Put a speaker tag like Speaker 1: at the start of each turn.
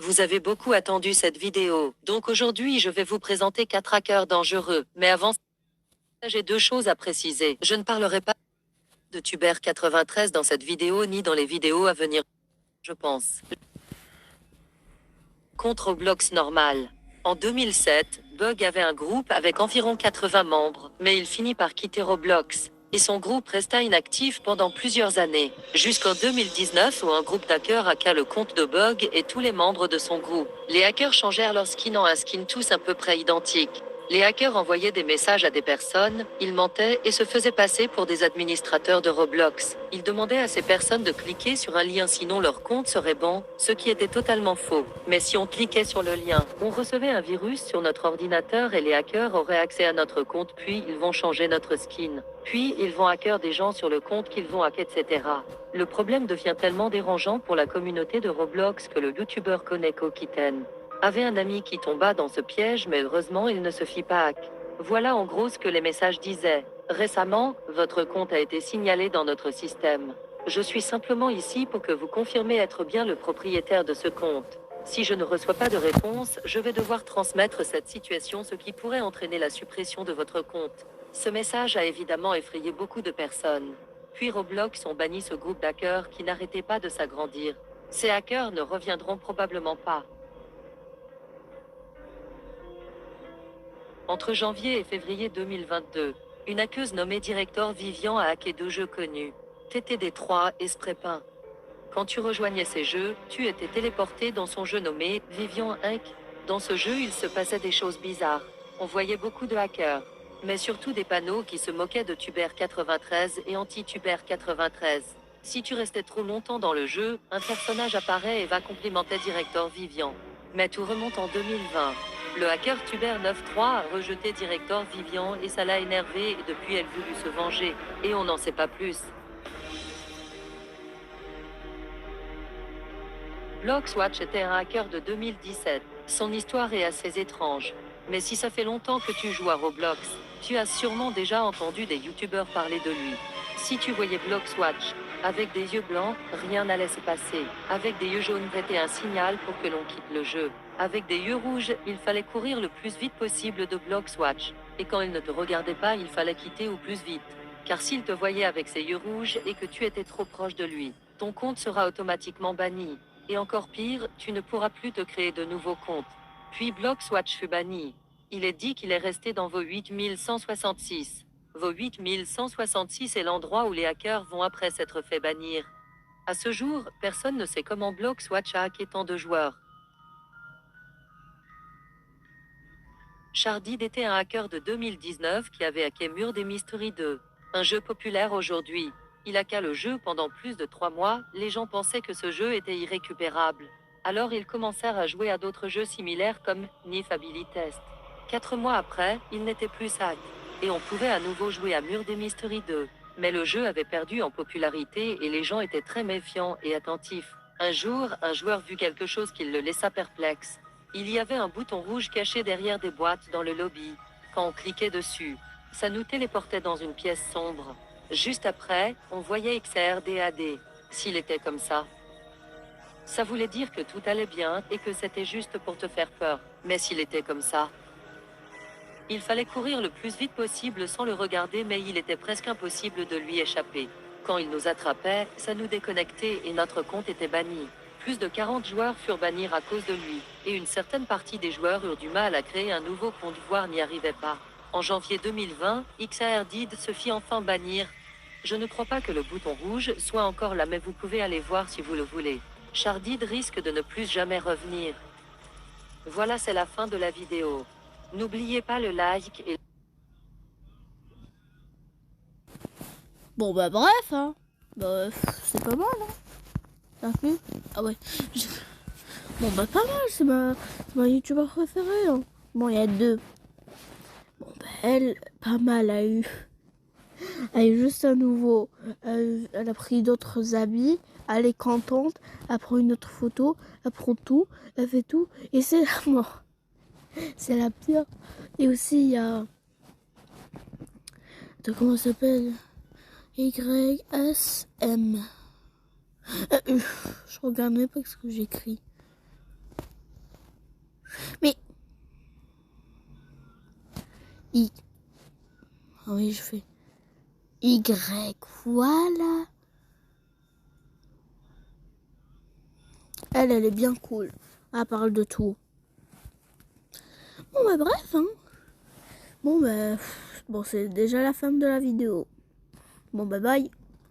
Speaker 1: Vous avez beaucoup attendu cette vidéo, donc aujourd'hui je vais vous présenter 4 hackers dangereux. Mais avant ça, j'ai 2 choses à préciser. Je ne parlerai pas de Tuber93 dans cette vidéo ni dans les vidéos à venir, je pense. Contre Roblox normal. En 2007, Bug avait un groupe avec environ 80 membres, mais il finit par quitter Roblox. Et son groupe resta inactif pendant plusieurs années, jusqu'en 2019 où un groupe d'hackers hacka le compte de Bug et tous les membres de son groupe. Les hackers changèrent leur skin en un skin tous à peu près identique. Les hackers envoyaient des messages à des personnes, ils mentaient et se faisaient passer pour des administrateurs de Roblox. Ils demandaient à ces personnes de cliquer sur un lien sinon leur compte serait ban, ce qui était totalement faux. Mais si on cliquait sur le lien, on recevait un virus sur notre ordinateur et les hackers auraient accès à notre compte puis ils vont changer notre skin. Puis ils vont hacker des gens sur le compte qu'ils vont hacker, etc. Le problème devient tellement dérangeant pour la communauté de Roblox que le youtubeur Koneko Kitten avait un ami qui tomba dans ce piège mais heureusement il ne se fit pas hack. Voilà en gros ce que les messages disaient. Récemment, votre compte a été signalé dans notre système. Je suis simplement ici pour que vous confirmez être bien le propriétaire de ce compte. Si je ne reçois pas de réponse, je vais devoir transmettre cette situation, ce qui pourrait entraîner la suppression de votre compte. Ce message a évidemment effrayé beaucoup de personnes. Puis Roblox ont banni ce groupe d'hackers qui n'arrêtait pas de s'agrandir. Ces hackers ne reviendront probablement pas. Entre janvier et février 2022, une hackeuse nommée Director Vivian a hacké 2 jeux connus, TTD3 et Spraypaint. Quand tu rejoignais ces jeux, tu étais téléporté dans son jeu nommé Vivian Inc. Dans ce jeu, il se passait des choses bizarres. On voyait beaucoup de hackers, mais surtout des panneaux qui se moquaient de Tuber93 et anti-Tuber93. Si tu restais trop longtemps dans le jeu, un personnage apparaît et va complimenter Director Vivian. Mais tout remonte en 2020. Le hacker Tuber93 a rejeté Director Vivian et ça l'a énervé et depuis elle voulut se venger. Et on n'en sait pas plus. Bloxwatch était un hacker de 2017. Son histoire est assez étrange. Mais si ça fait longtemps que tu joues à Roblox, tu as sûrement déjà entendu des youtubeurs parler de lui. Si tu voyais Bloxwatch, avec des yeux blancs, rien n'allait se passer. Avec des yeux jaunes, c'était un signal pour que l'on quitte le jeu. Avec des yeux rouges, il fallait courir le plus vite possible de Bloxwatch. Et quand il ne te regardait pas, il fallait quitter au plus vite. Car s'il te voyait avec ses yeux rouges et que tu étais trop proche de lui, ton compte sera automatiquement banni. Et encore pire, tu ne pourras plus te créer de nouveaux comptes. Puis Bloxwatch fut banni. Il est dit qu'il est resté dans vos 8166. Vos 8166 est l'endroit où les hackers vont après s'être fait bannir. À ce jour, personne ne sait comment Bloxwatch a hacké tant de joueurs. Shardid était un hacker de 2019 qui avait hacké Mur des Mysteries 2, un jeu populaire aujourd'hui. Il hacka le jeu pendant plus de 3 mois, les gens pensaient que ce jeu était irrécupérable. Alors ils commencèrent à jouer à d'autres jeux similaires comme Nif Ability Test. 4 mois après, il n'était plus hack, et on pouvait à nouveau jouer à Mur des Mysteries 2. Mais le jeu avait perdu en popularité et les gens étaient très méfiants et attentifs. Un jour, un joueur vit quelque chose qui le laissa perplexe. Il y avait un bouton rouge caché derrière des boîtes dans le lobby. Quand on cliquait dessus, ça nous téléportait dans une pièce sombre. Juste après, on voyait XRDAD. S'il était comme ça voulait dire que tout allait bien et que c'était juste pour te faire peur. Mais s'il était comme ça, il fallait courir le plus vite possible sans le regarder, mais il était presque impossible de lui échapper. Quand il nous attrapait, ça nous déconnectait et notre compte était banni. Plus de 40 joueurs furent bannis à cause de lui, et une certaine partie des joueurs eurent du mal à créer un nouveau compte voire n'y arrivaient pas. En janvier 2020, XARDID se fit enfin bannir. Je ne crois pas que le bouton rouge soit encore là, mais vous pouvez aller voir si vous le voulez. Shardid risque de ne plus jamais revenir. Voilà, c'est la fin de la vidéo. N'oubliez pas le like et...
Speaker 2: Bon bah bref, hein. Bah, c'est pas mal, hein. T'as vu? Ah ouais. Bon bah pas mal, c'est ma youtubeur préférée, hein. Bon, il y a 2. Bon bah elle, pas mal, elle a eu juste un nouveau. Elle a pris d'autres habits, elle est contente, elle prend une autre photo, elle prend tout, elle fait tout, et c'est la mort. C'est la pire. Et aussi il y a... Comment ça s'appelle? YSM. Je regarde même pas ce que j'écris. I. Ah oui, je fais Y. Voilà. Elle est bien cool. Elle parle de tout. Bon, bah bref, hein. Bon, bah, bon, c'est déjà la fin de la vidéo. Bon, bye bye.